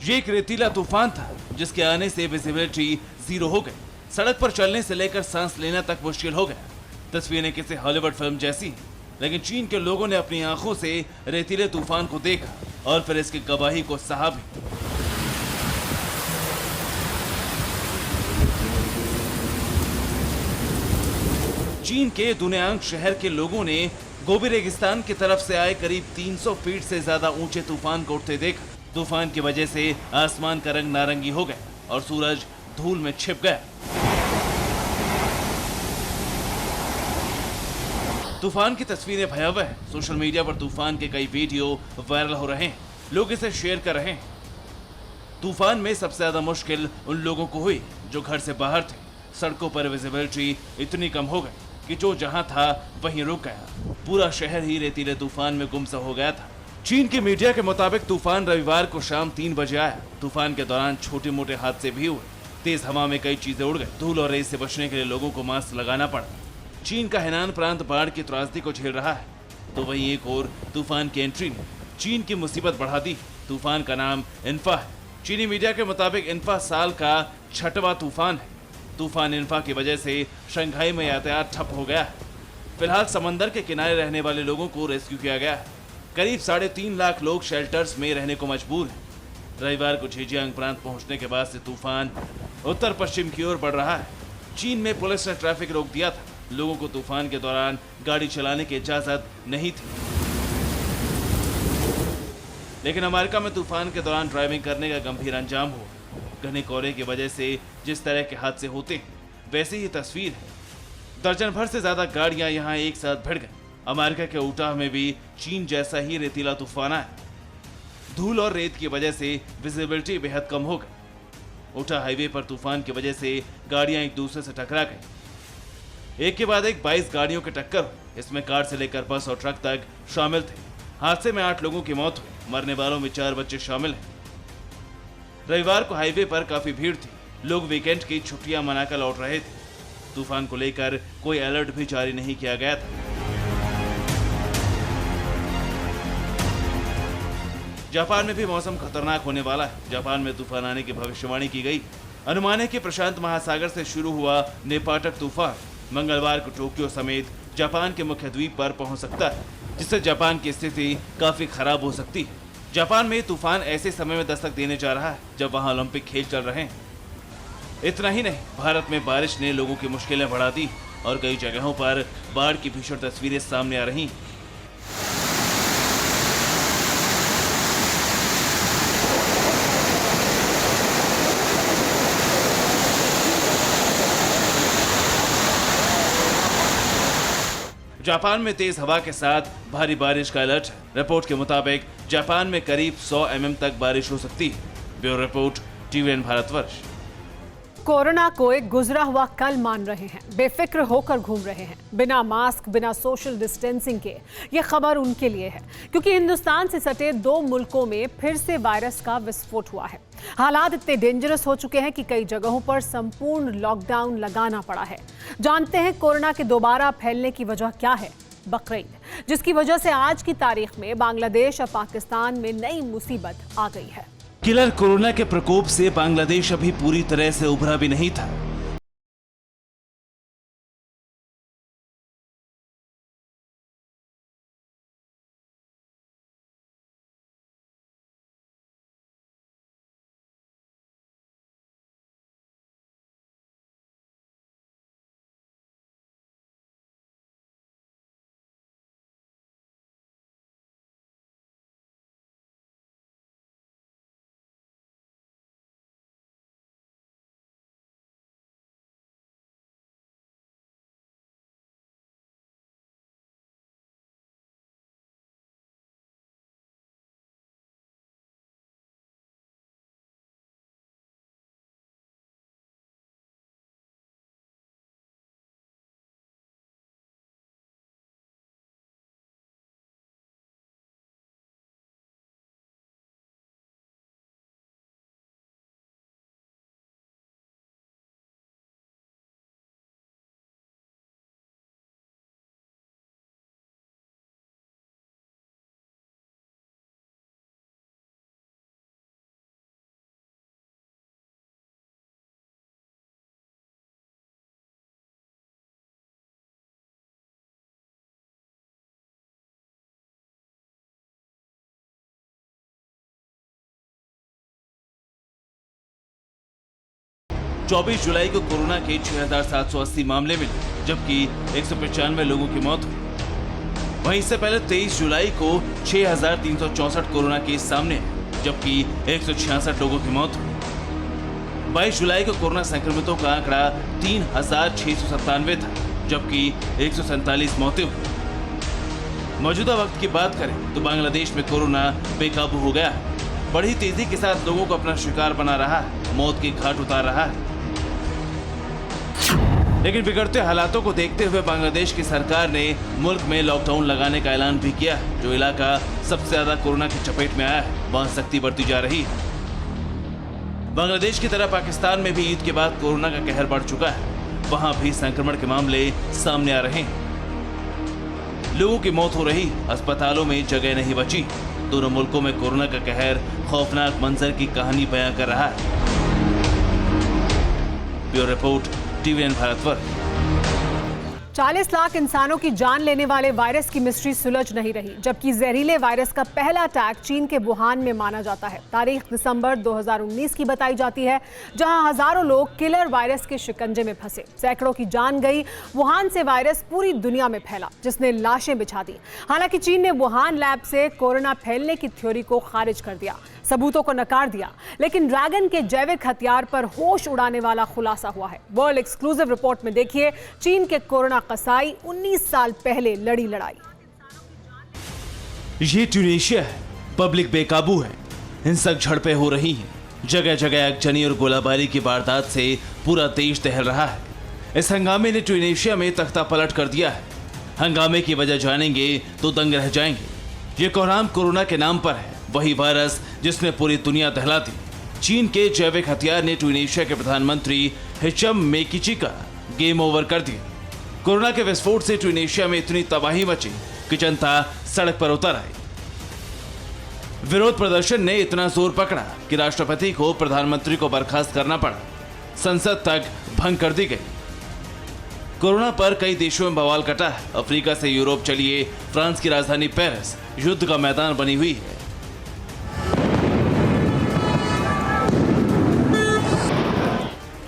ये एक रेतीला तूफान था जिसके आने से विजिबिलिटी 0 हो गई। सड़क पर चलने से लेकर सांस लेना तक मुश्किल हो गया। तस्वीरें किसी हॉलीवुड फिल्म जैसी, लेकिन चीन के लोगों ने अपनी आंखों से रेतीले तूफान को देखा और फिर इसकी गवाही को सहा भी। चीन के दुनियांग शहर के लोगों ने गोबी रेगिस्तान की तरफ से आए करीब 300 फीट से ज्यादा ऊंचे तूफान को उठते देखा। तूफान की वजह से आसमान का रंग नारंगी हो गया और सूरज धूल में छिप गया। तूफान की तस्वीरें भयावह है। सोशल मीडिया पर तूफान के कई वीडियो वायरल हो रहे हैं। लोग इसे शेयर कर रहे हैं। तूफान में सबसे ज्यादा मुश्किल उन लोगों को हुई जो घर से बाहर थे। सड़कों पर विजिबिलिटी इतनी कम हो गई कि जो जहां था वहीं रुक गया। पूरा शहर ही रेतीले तूफान में गुमसा हो गया था। चीन के मीडिया के मुताबिक तूफान रविवार को शाम 3 बजे आया। तूफान के दौरान छोटे मोटे हादसे भी हुए। तेज हवा में कई चीजें उड़ गई। धूल और रेत से बचने के लिए लोगों को मास्क लगाना पड़ा। चीन का हेनान प्रांत बाढ़ की त्रासदी को झेल रहा है, तो वहीं एक और तूफान की एंट्री ने चीन की मुसीबत बढ़ा दी। तूफान का नाम इन्फा है। चीनी मीडिया के मुताबिक इन्फा साल का 6वां तूफान है। तूफान इन्फा की वजह से शंघाई में यातायात ठप हो गया है। फिलहाल समंदर के किनारे रहने वाले लोगों को रेस्क्यू किया गया है। करीब 3.5 लाख लोग शेल्टर्स में रहने को मजबूर हैं। रविवार को झेजियांग प्रांत पहुंचने के बाद से तूफान उत्तर पश्चिम की ओर बढ़ रहा है। चीन में पुलिस ने ट्रैफिक रोक दिया था। लोगों को तूफान के दौरान गाड़ी चलाने की इजाजत नहीं थी। लेकिन अमेरिका में तूफान के दौरान ड्राइविंग करने का गंभीर अंजाम हुआ। घने कोहरे की वजह से जिस तरह के हादसे होते हैं वैसी ही तस्वीर है। दर्जन भर से ज्यादा गाड़ियां यहां एक साथ भिड़ गई। अमेरिका के उटाह में भी चीन जैसा ही रेतीला तूफान आया। धूल और रेत की वजह से विजिबिलिटी बेहद कम हो गई। उटाह हाईवे पर तूफान की वजह से गाड़ियां एक दूसरे से टकरा गई। एक के बाद एक 22 गाड़ियों की टक्कर हुई। इसमें कार से लेकर बस और ट्रक तक शामिल थे। हादसे में 8 लोगों की मौत हुई। मरने वालों में 4 बच्चे शामिल हैं। रविवार को हाईवे पर काफी भीड़ थी। लोग वीकेंड की छुट्टियां मनाकर लौट रहे थे। तूफान को लेकर कोई अलर्ट भी जारी नहीं किया गया था। जापान में भी मौसम खतरनाक होने वाला है। जापान में तूफान आने की भविष्यवाणी की गई। अनुमान है कि प्रशांत महासागर से शुरू हुआ नेपाटक तूफान मंगलवार को टोक्यो समेत जापान के मुख्य द्वीप पर पहुंच सकता है, जिससे जापान की स्थिति काफी खराब हो सकती है। जापान में तूफान ऐसे समय में दस्तक देने जा रहा है जब वहां ओलंपिक खेल चल रहे हैं। इतना ही नहीं, भारत में बारिश ने लोगों की मुश्किलें बढ़ा दी और कई जगहों पर बाढ़ की भीषण तस्वीरें सामने आ रही। जापान में तेज हवा के साथ भारी बारिश का अलर्ट है। रिपोर्ट के मुताबिक जापान में करीब 100 mm तक बारिश हो सकती है। Bureau report, TV9 Bharatvarsh. Corona को एक गुजरा हुआ कल मान रहे हैं, बेफिक्र होकर घूम रहे हैं, बिना मास्क, बिना सोशल डिस्टेंसिंग के। ये खबर उनके लिए है क्योंकि हिंदुस्तान से सटे 2 मुल्कों में फिर से वायरस का विस्फोट हुआ है। हालात इतने डेंजरस हो चुके हैं कि कई जगहों पर संपूर्ण लॉकडाउन लगाना पड़ा है। जानते हैं कोरोना के दोबारा फैलने की वजह क्या है? बकरीद, जिसकी वजह से आज की तारीख में बांग्लादेश और पाकिस्तान में नई मुसीबत आ गई है। किलर कोरोना के प्रकोप से बांग्लादेश अभी पूरी तरह से उभरा भी नहीं था। चौबीस जुलाई को कोरोना के 6,780 मामले मिले, जबकि 195 लोगों की मौत हुई। वहीं इससे पहले 23 जुलाई को 6,364 कोरोना केस सामने आए, जबकि 166 लोगों की मौत हुई। 22 जुलाई को कोरोना संक्रमितों का आंकड़ा 3,697 था, जबकि 147 मौतें हुई। मौजूदा वक्त की बात करें तो बांग्लादेश में कोरोना बेकाबू हो गया है। बड़ी तेजी के साथ लोगों को अपना शिकार बना रहा है, मौत के घाट उतार रहा है। लेकिन बिगड़ते हालातों को देखते हुए बांग्लादेश की सरकार ने मुल्क में लॉकडाउन लगाने का ऐलान भी किया। जो इलाका सबसे ज्यादा कोरोना की चपेट में आया है, वहां सख्ती बरती जा रही है। बांग्लादेश की तरह पाकिस्तान में भी ईद के बाद कोरोना का कहर बढ़ चुका है। वहां भी संक्रमण के मामले सामने आ रहे हैं, लोगों की मौत हो रही, अस्पतालों में जगह नहीं बची। दोनों मुल्कों में कोरोना का कहर खौफनाक मंजर की कहानी बयां कर रहा है। Bureau report, TVN Bharatvarsh. 40 lakh इंसानों की जान लेने वाले वायरस की मिस्ट्री सुलझ नहीं रही, जबकि जहरीले वायरस का पहला अटैक चीन के वुहान में माना जाता है। तारीख दिसंबर 2019 की बताई जाती है, जहां हजारों लोग किलर वायरस के शिकंजे में फंसे। सैकड़ों की जान गई। वुहान से वायरस पूरी दुनिया में फैला, जिसने लाशें बिछा दी। हालांकि चीन ने वुहान लैब से कोरोना फैलने की थ्योरी को खारिज कर दिया, सबूतों को नकार दिया। लेकिन ड्रैगन के जैविक हथियार पर होश उड़ाने वाला खुलासा हुआ है। वर्ल्ड एक्सक्लूसिव रिपोर्ट में देखिए चीन के कोरोना कसाई 19 साल पहले लड़ी लड़ाई। ये ट्यूनीशिया है, पब्लिक बेकाबू है, हिंसक झड़पें हो रही हैं, जगह जगह आगजनी और गोलाबारी की वारदात से पूरा देश दहल रहा है। इस हंगामे ने ट्यूनीशिया में तख्ता पलट कर दिया है। हंगामे की वजह जानेंगे तो दंग रह जाएंगे। ये कोहराम कोरोना के नाम पर है, वही वायरस जिसने पूरी दुनिया दहला दी। चीन के जैविक हथियार ने ट्यूनीशिया के प्रधानमंत्री हिचम मेकिची का गेम ओवर कर दिया। कोरोना के विस्फोट से ट्यूनीशिया में इतनी तबाही मची कि जनता सड़क पर उतर आई। विरोध प्रदर्शन ने इतना जोर पकड़ा कि राष्ट्रपति को प्रधानमंत्री को बर्खास्त करना पड़ा। संसद तक भंग कर दी गई। कोरोना पर कई देशों में बवाल कटा है। अफ्रीका से यूरोप चलिए, फ्रांस की राजधानी पेरिस युद्ध का मैदान बनी हुई है।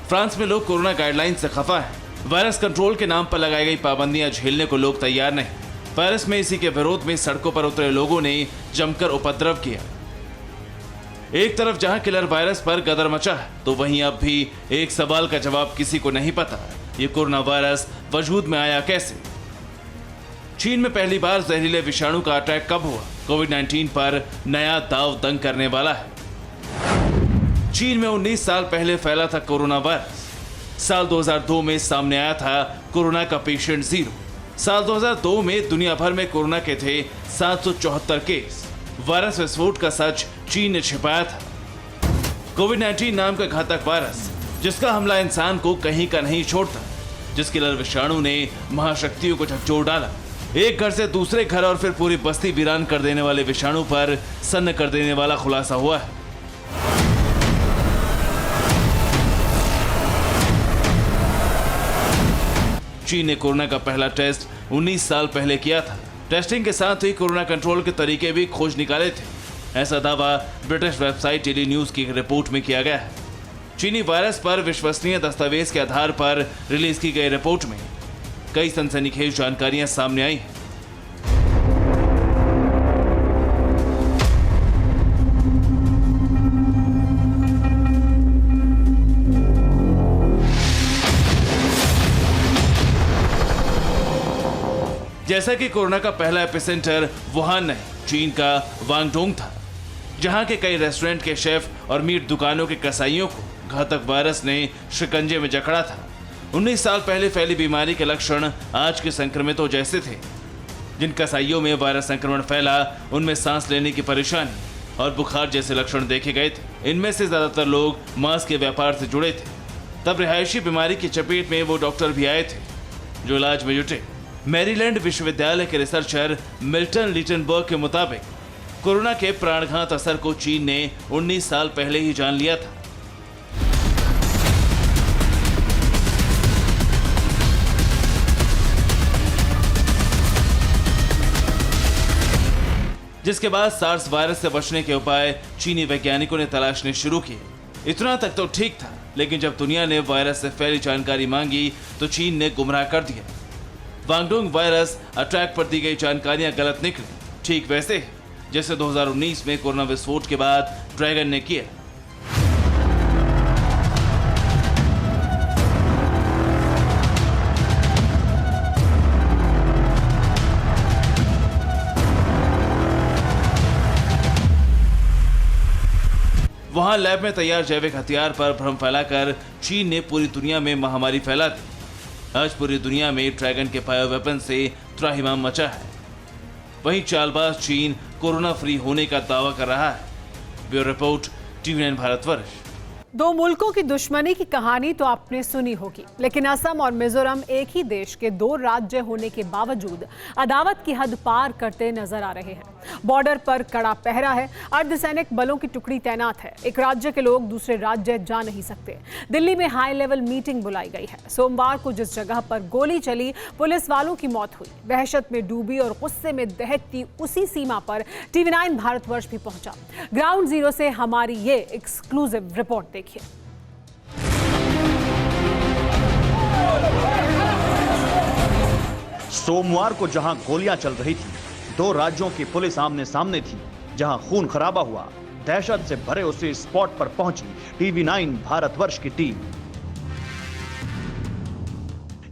फ्रांस में लोग कोरोना गाइडलाइन से खफा हैं। वायरस कंट्रोल के नाम पर लगाई गई पाबंदियां झेलने को लोग तैयार नहीं। पेरिस में इसी के विरोध में सड़कों पर उतरे लोगों ने जमकर उपद्रव किया। एक तरफ जहां किलर वायरस पर गदर मचा है, तो वहीं अब भी एक सवाल का जवाब किसी को नहीं पता, ये कोरोना वायरस वजूद में आया कैसे? चीन में पहली बार जहरीले विषाणु का अटैक कब हुआ? कोविड-19 पर नया दांव दंग करने वाला है। चीन में 19 साल पहले फैला था कोरोना वायरस। साल 2002 में सामने आया था कोरोना का पेशेंट 0। साल 2002 में दुनिया भर में कोरोना के थे 774 केस। वायरस विस्फोट का सच चीन ने छिपाया था। कोविड-19 नाम का घातक वायरस, जिसका हमला इंसान को कहीं का नहीं छोड़ता, जिसके लर विषाणु ने महाशक्तियों को झकझोर डाला। एक घर से दूसरे घर और फिर पूरी बस्ती वीरान कर देने वाले विषाणु पर सन्न कर देने वाला खुलासा हुआ है। चीन ने कोरोना का पहला टेस्ट 19 साल पहले किया था। टेस्टिंग के साथ ही कोरोना कंट्रोल के तरीके भी खोज निकाले थे। ऐसा दावा ब्रिटिश वेबसाइट डेली न्यूज की एक रिपोर्ट में किया गया है। चीनी वायरस पर विश्वसनीय दस्तावेज के आधार पर रिलीज की गई रिपोर्ट में कई सनसनीखेज जानकारियां सामने आई हैं। जैसा कि कोरोना का पहला एपिसेंटर वुहान नहीं, चीन का वांगडोंग था, जहां के कई रेस्टोरेंट के शेफ और मीट दुकानों के कसाईयों को घातक वायरस ने शिकंजे में जकड़ा था। 19 साल पहले फैली बीमारी के लक्षण आज के संक्रमितों जैसे थे। जिन कसाईयों में वायरस संक्रमण फैला, उनमें सांस लेने की परेशानी और बुखार जैसे लक्षण देखे गए थे। इनमें से ज्यादातर लोग मांस के व्यापार से जुड़े थे। तब रिहायशी बीमारी की चपेट में वो डॉक्टर भी आए थे जो इलाज में जुटे। मैरीलैंड विश्वविद्यालय के रिसर्चर मिल्टन लीटनबर्ग के मुताबिक कोरोना के प्राणघात असर को चीन ने 19 साल पहले ही जान लिया था। जिसके बाद सार्स वायरस से बचने के उपाय चीनी वैज्ञानिकों ने तलाशने शुरू किए। इतना तक तो ठीक था, लेकिन जब दुनिया ने वायरस से फैली जानकारी मांगी तो चीन ने गुमराह कर दिया। वांगडोंग वायरस अटैक पर दी गई जानकारियां गलत निकली, ठीक वैसे जैसे 2019 में कोरोना विस्फोट के बाद ड्रैगन ने किया। वहां लैब में तैयार जैविक हथियार पर भ्रम फैलाकर चीन ने पूरी दुनिया में महामारी फैला दी। आज पूरी दुनिया में ड्रैगन के बायो वेपन से त्राहिमाम मचा है। वहीं चालबाज चीन कोरोना फ्री होने का दावा कर रहा है। Bureau report, TV9 Bharatvarsh. दो मुल्कों की दुश्मनी की कहानी तो आपने सुनी होगी, लेकिन असम और मिजोरम एक ही देश के दो राज्य होने के बावजूद अदावत की हद पार करते नजर आ रहे हैं। बॉर्डर पर कड़ा पहरा है, अर्धसैनिक बलों की टुकड़ी तैनात है। एक राज्य के लोग दूसरे राज्य जा नहीं सकते। दिल्ली में हाई लेवल मीटिंग बुलाई गई है। सोमवार को जिस जगह पर गोली चली, पुलिस वालों की मौत हुई। दहशत में डूबी और गुस्से में दहकती उसी सीमा पर TV9 भारतवर्ष भी पहुंचा। ग्राउंड जीरो से हमारी ये एक्सक्लूसिव रिपोर्ट देखिए। सोमवार को जहां गोलियां चल रही थी, दो राज्यों की पुलिस आमने सामने थी। जहां खून खराबा हुआ, दहशत से भरे उसी स्पॉट पर पहुंची TV9 भारतवर्ष की टीम।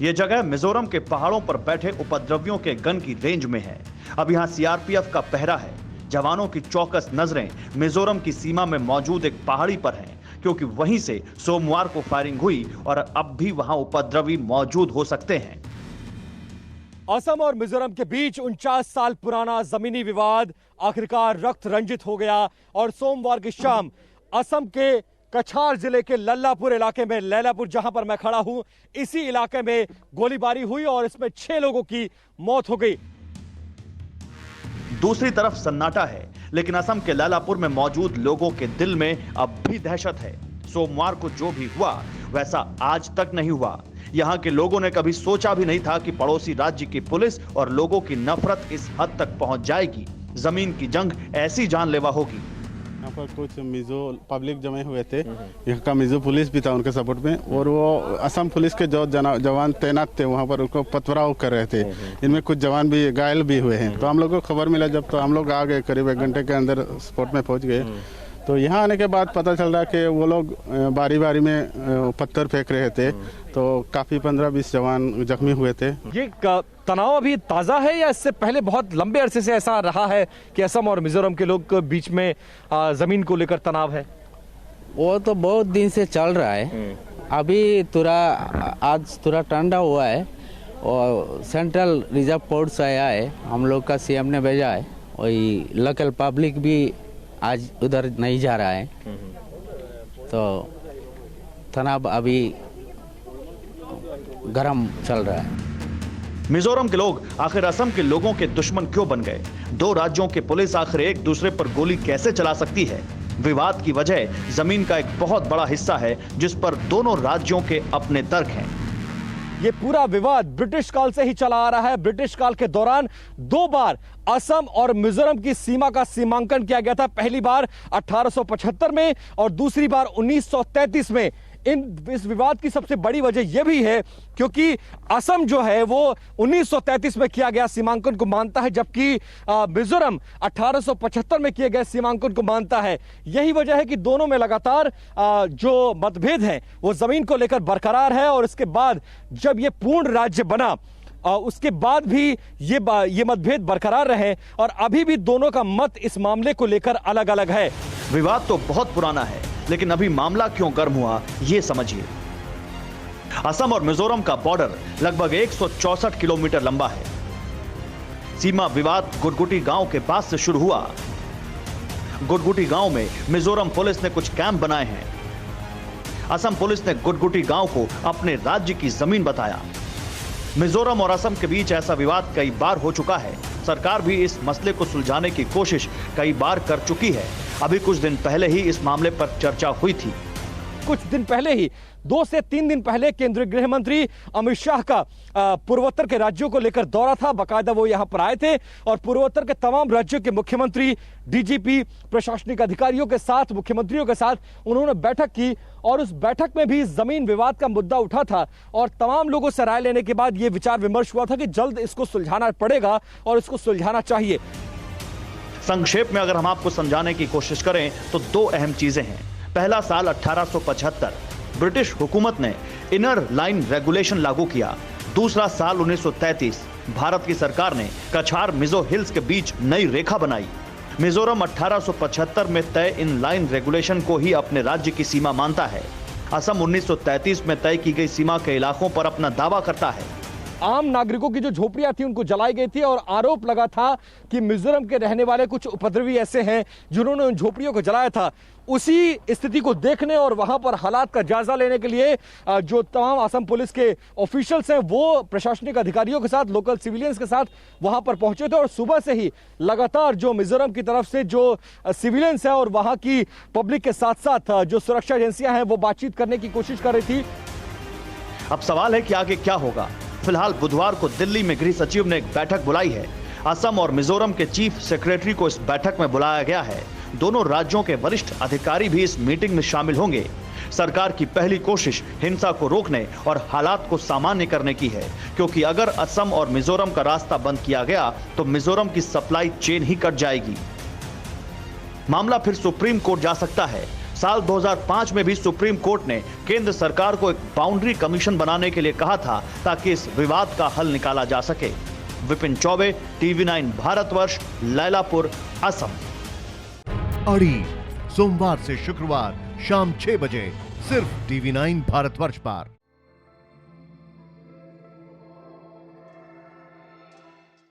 यह जगह मिजोरम के पहाड़ों पर बैठे उपद्रवियों के गन की रेंज में है। अब यहां CRPF का पहरा है। जवानों की चौकस नजरें मिजोरम की सीमा में मौजूद एक पहाड़ी पर हैं, क्योंकि वहीं से सोमवार को फायरिंग हुई और अब भी वहां उपद्रवी मौजूद हो सकते हैं। असम और मिजोरम के बीच 49 साल पुराना जमीनी विवाद आखिरकार रक्त रंजित हो गया और सोमवार की शाम असम के कछार जिले के लल्लापुर इलाके में, लैलापुर जहां पर मैं खड़ा हूं, इसी इलाके में गोलीबारी हुई और इसमें 6 लोगों की मौत हो गई। दूसरी तरफ सन्नाटा है, लेकिन असम के लैलापुर में मौजूद लोगों के दिल में अब भी दहशत है। सोमवार को जो भी हुआ वैसा आज तक नहीं हुआ। यहाँ के लोगों ने कभी सोचा भी नहीं था कि पड़ोसी राज्य की पुलिस और लोगों की नफरत इस हद तक पहुंच जाएगी। जमीन की जंग ऐसी जानलेवा होगी। यहाँ पर कुछ मिजो पब्लिक जमे हुए थे। यहाँ का मिजो पुलिस भी था उनके सपोर्ट में, और वो असम पुलिस के जो जवान तैनात थे वहाँ पर उनको पथराव कर रहे थे। इनमें कुछ जवान भी घायल भी हुए हैं। तो हम लोग को खबर मिला जब, तो हम लोग आ गए, करीब 1 घंटे के अंदर स्पॉट में पहुँच गए। तो यहाँ आने के बाद पता चल रहा कि वो लोग बारी बारी में पत्थर फेंक रहे थे, तो काफी 15-20 जवान जख्मी हुए थे। ये तनाव अभी ताजा है या इससे पहले बहुत लंबे अरसे से ऐसा रहा है कि असम और मिजोरम के लोग के बीच में जमीन को लेकर तनाव है? वो तो बहुत दिन से चल रहा है, अभी आज थोड़ा ठंडा हुआ है और सेंट्रल रिजर्व फोर्स आया है, हम लोग का सीएम ने भेजा है। वही लोकल पब्लिक भी आज उधर नहीं जा रहा है, तो तनाव अभी गर्म चल रहा है। मिजोरम के लोग आखिर असम के लोगों के दुश्मन क्यों बन गए? दो राज्यों की पुलिस आखिर एक दूसरे पर गोली कैसे चला सकती है? विवाद की वजह जमीन का एक बहुत बड़ा हिस्सा है, जिस पर दोनों राज्यों के अपने तर्क हैं। ये पूरा विवाद ब्रिटिश काल से ही चला आ रहा है। ब्रिटिश काल के दौरान 2 बार असम और मिजोरम की सीमा का सीमांकन किया गया था। पहली बार 1875 में और दूसरी बार 1933 में। इस विवाद की सबसे बड़ी वजह यह भी है क्योंकि असम जो है वो 1933 में किया गया सीमांकन को मानता है, जबकि मिजोरम 1875 में किए गए सीमांकन को मानता है। यही वजह है कि दोनों में लगातार जो मतभेद है वो जमीन को लेकर बरकरार है। और इसके बाद जब ये पूर्ण राज्य बना उसके बाद भी ये मतभेद बरकरार रहे और अभी भी दोनों का मत इस मामले को लेकर अलग अलग है। विवाद तो बहुत पुराना है, लेकिन अभी मामला क्यों गर्म हुआ ये समझिए। असम और मिजोरम का बॉर्डर लगभग 164 किलोमीटर लंबा है। सीमा विवाद गुडगुटी गांव के पास से शुरू हुआ। गुडगुटी गांव में मिजोरम पुलिस ने कुछ कैंप बनाए हैं। असम पुलिस ने गुडगुटी गांव को अपने राज्य की जमीन बताया। मिजोरम और असम के बीच ऐसा विवाद कई बार हो चुका है। सरकार भी इस मसले को सुलझाने की कोशिश कई बार कर चुकी है। अभी कुछ दिन पहले ही इस मामले पर चर्चा हुई थी। कुछ दिन पहले ही 2 से 3 दिन पहले केंद्रीय गृह मंत्री अमित शाह का पूर्वोत्तर के राज्यों को लेकर दौरा था। बाकायदा वो यहां पर आए थे और पूर्वोत्तर के तमाम राज्यों के मुख्यमंत्री, डीजीपी, प्रशासनिक अधिकारियों के साथ, मुख्यमंत्रियों के साथ उन्होंने बैठक की और उस बैठक में भी जमीन विवाद का मुद्दा उठा था। और तमाम लोगों से राय लेने के बाद यह विचार विमर्श हुआ था कि जल्द इसको सुलझाना पड़ेगा और इसको सुलझाना चाहिए। संक्षेप में अगर हम आपको समझाने की कोशिश करें तो 2 अहम चीजें हैं। पहला साल 1875, ब्रिटिश हुकूमत ने इनर लाइन रेगुलेशन लागू किया। दूसरा साल 1933, भारत की सरकार ने कछार मिजो हिल्स के बीच नई रेखा बनाई। मिजोरम 1875 में तय इन लाइन रेगुलेशन को ही अपने राज्य की सीमा मानता है। असम 1933 में तय की गई सीमा के इलाकों पर अपना दावा करता है। आम नागरिकों की जो झोपड़ियां थी उनको जलाई गई थी और आरोप लगा था कि मिजोरम के रहने वाले कुछ उपद्रवी ऐसे हैं जिन्होंने उन झोपड़ियों को जलाया था। उसी स्थिति को देखने और वहां पर हालात का जायजा लेने के लिए जो तमाम असम पुलिस के ऑफिशियल्स हैं वो प्रशासनिक अधिकारियों के साथ, लोकल सिविलियंस के साथ वहां पर पहुंचे थे। और सुबह से ही लगातार जो मिजोरम की तरफ से जो सिविलियंस हैं और वहां की पब्लिक के साथ साथ जो सुरक्षा एजेंसियां हैं वो बातचीत करने की कोशिश कर रही थी। अब सवाल है कि आगे क्या होगा। फिलहाल बुधवार को दिल्ली में गृह सचिव ने एक बैठक बुलाई है। असम और मिजोरम के चीफ सेक्रेटरी को इस बैठक में बुलाया गया है। दोनों राज्यों के वरिष्ठ अधिकारी भी इस मीटिंग में शामिल होंगे। सरकार की पहली कोशिश हिंसा को रोकने और हालात को सामान्य करने की है, क्योंकि अगर असम और मिजोरम का रास्ता बंद किया गया तो मिजोरम की सप्लाई चेन ही कट जाएगी। मामला फिर सुप्रीम कोर्ट जा सकता है। साल 2005 में भी सुप्रीम कोर्ट ने केंद्र सरकार को एक बाउंड्री कमीशन बनाने के लिए कहा था ताकि इस विवाद का हल निकाला जा सके। विपिन चौबे, TV9 भारतवर्ष, लैलापुर, असम। अड़ी सोमवार से शुक्रवार शाम 6 बजे सिर्फ TV9 भारतवर्ष पर।